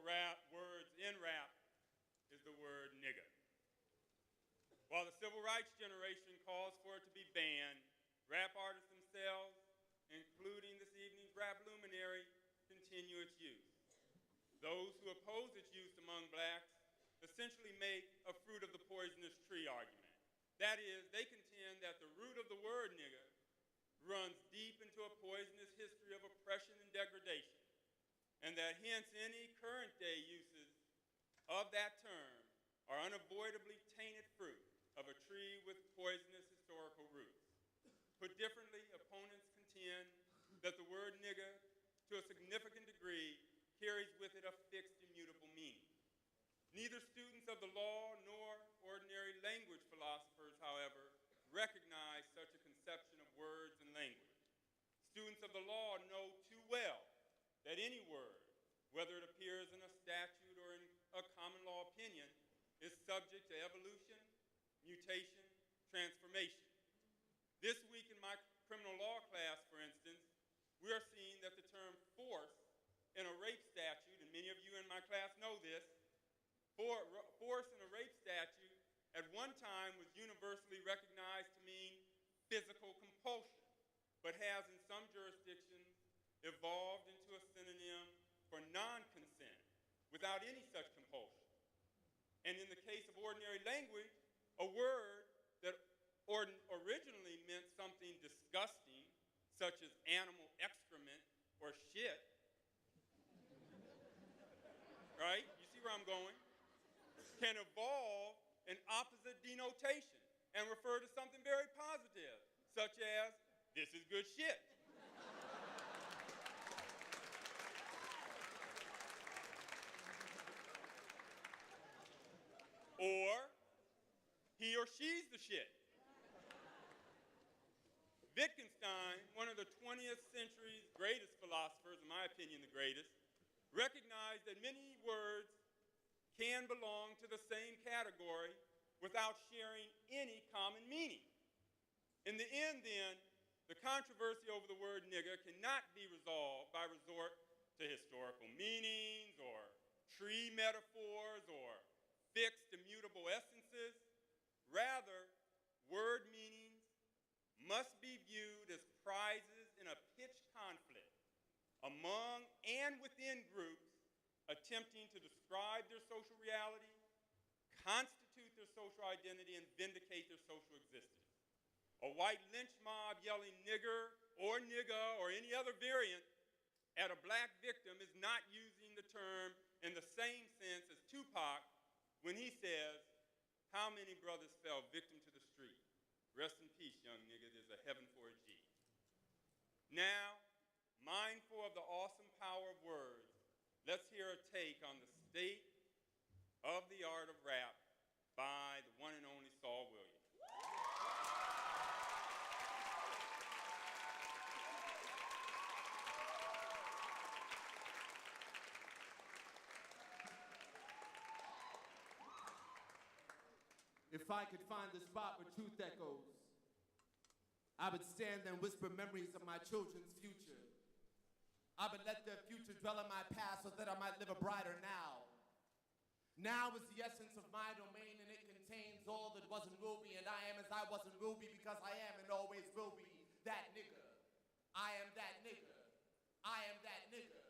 words in rap is the word nigger. While the civil rights generation calls for it to be banned, rap artists themselves, including this evening's rap luminary, continue its use. Those who oppose its use among blacks essentially make a fruit of the poisonous tree argument. That is, they contend that the root of the word nigger runs deep into a poisonous history of oppression and degradation, and that hence any current day uses of that term are unavoidably tainted fruit of a tree with poisonous historical roots. Put differently, opponents contend that the word nigger, to a significant degree, carries with it a fixed, immutable meaning. Neither students of the law nor ordinary language philosophers, however, recognize such a conception of words and language. Students of the law know too well that any word, whether it appears in a statute or in a common law opinion, is subject to evolution, mutation, transformation. This week in my criminal law class, for instance, we are seeing that the term force in a rape statute, and many of you in my class know this, force in a rape statute at one time was universally recognized to mean physical compulsion, but has in some jurisdictions evolved into a synonym for non-consent without any such compulsion. And in the case of ordinary language, a word that originally meant something disgusting, such as animal excrement or shit, right? You see where I'm going? Can evolve an opposite denotation and refer to something very positive, such as, this is good shit. Or, he or she's the shit. Wittgenstein, one of the 20th century's greatest philosophers, in my opinion the greatest, recognized that many words can belong to the same category without sharing any common meaning. In the end, then, the controversy over the word nigger cannot be resolved by resort to historical meanings or tree metaphors or fixed, immutable essences. Rather, word meanings must be viewed as prizes in a pitched conflict among and within groups attempting to describe their social reality, constitute their social identity, and vindicate their social existence. A white lynch mob yelling nigger or nigga or any other variant at a black victim is not using the term in the same sense as Tupac when he says, "How many brothers fell victim to the street? Rest in peace, young nigga, there's a heaven for a G." Now, mindful of the awesome power of words, let's hear a take on the state of the art of rap by the one and only Saul Williams. If I could find the spot where truth echoes, I would stand and whisper memories of my children's future. I would let their future dwell in my past so that I might live a brighter now. Now is the essence of my domain, and it contains all that wasn't will be, and I am as I wasn't will be because I am and always will be that nigger. I am that nigger. I am that nigger.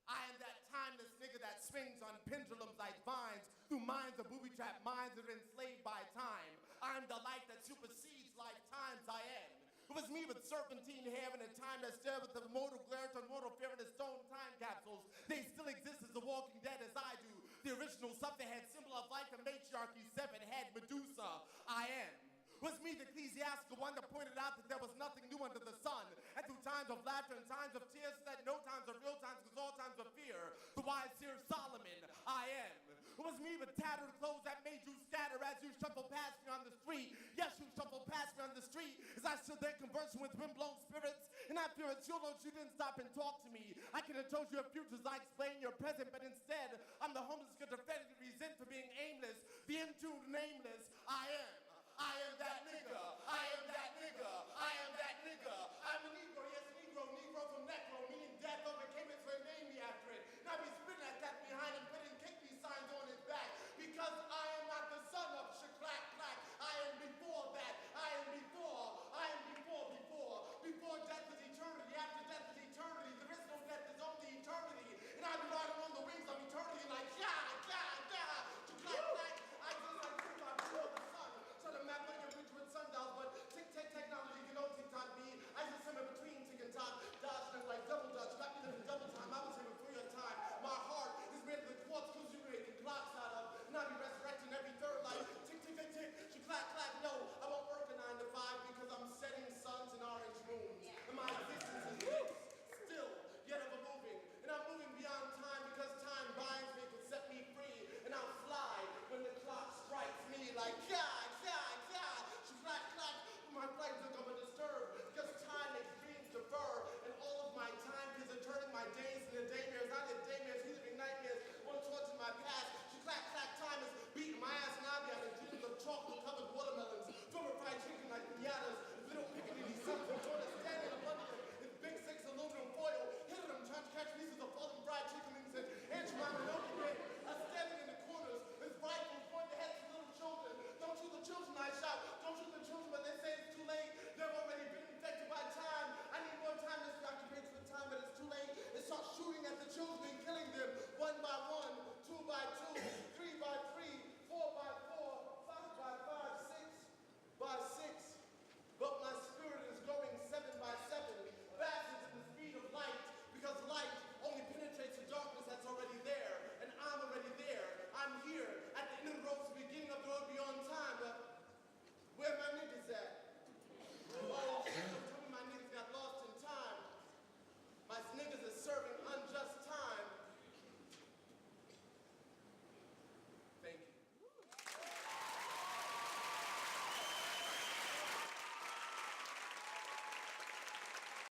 I am that timeless nigger that swings on pendulums like vines through minds of booby-trapped minds that are enslaved by time. I'm the light that supersedes lifetimes. I am. It was me with serpentine hair and a time that stared with the mortal glare to mortal fear in the stone time capsules. They still exist as the walking dead as I do. The original subhead, symbol of life and matriarchy, severed head, Medusa. I am. Was me the ecclesiastical one that pointed out that there was nothing new under the sun. And through times of laughter and times of tears, that no times are real times because all times are fear. The wise seer Solomon, I am. It was me with tattered clothes that made you scatter as you shuffle past me on the street. Yes, you shuffled past me on the street as I stood there conversing with windblown spirits. And I fear it's your you didn't stop and talk to me. I could have told you your futures, I explain your present, but instead, I'm the homeless schizophrenic resent for being aimless, the entombed nameless. I am that nigga.